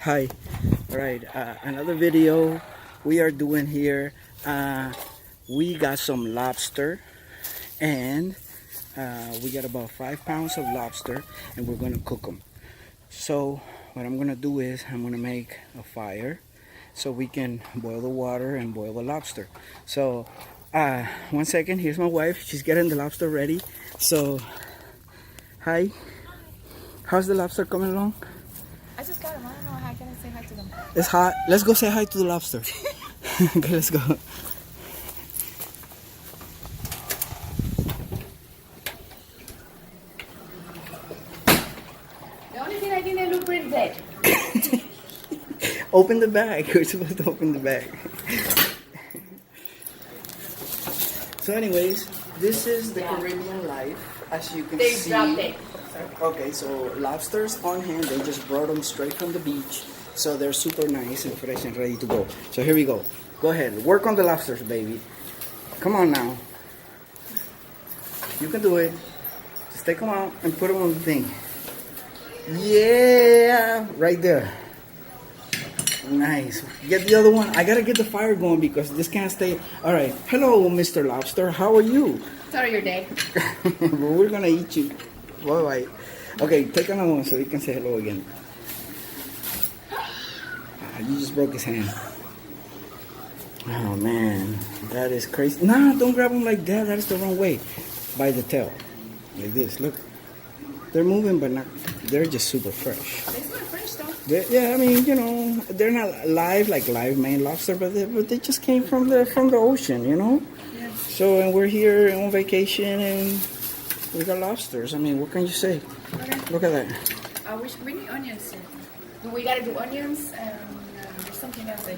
Hi. All right, another video we are doing here. We got some lobster, and we got about 5 pounds of lobster, and we're gonna cook them. So what I'm gonna do is I'm gonna make a fire so we can boil the water and boil the lobster. So 1 second, here's my wife. She's getting the lobster ready. So hi, how's the lobster coming along? I just got them. I don't know how can I say hi to them. It's hot. Let's go say hi to the lobster. Okay, let's go. The only thing I think they look pretty dead. Open the bag. We're supposed to open the bag. So anyways, this is the Caribbean life, as you can They see. dropped it. Okay, so lobsters on hand. They just brought them straight from the beach. So they're super nice and fresh and ready to go. So here we go. Go ahead. Work on the lobsters, baby. Come on now. You can do it. Just take them out and put them on the thing. Yeah, right there. Nice. Get the other one. I gotta get the fire going because this can't stay. All right. Hello, Mr. Lobster. How are you? Sorry, your day. Well, we're gonna eat you. Bye bye. Okay, take another one so we can say hello again. You just broke his hand. Oh man, that is crazy. Nah, don't grab him like that. That is the wrong way. By the tail, like this. Look, they're moving, but not. They're just super fresh. They smell fresh though. Yeah, I mean, you know, they're not live like live Maine lobster, but they just came from the ocean, you know. Yeah. So, and we're here on vacation, and we got lobsters. I mean, what can you say? Okay. Look at that. I wish we need onions. We gotta do onions and there's something else.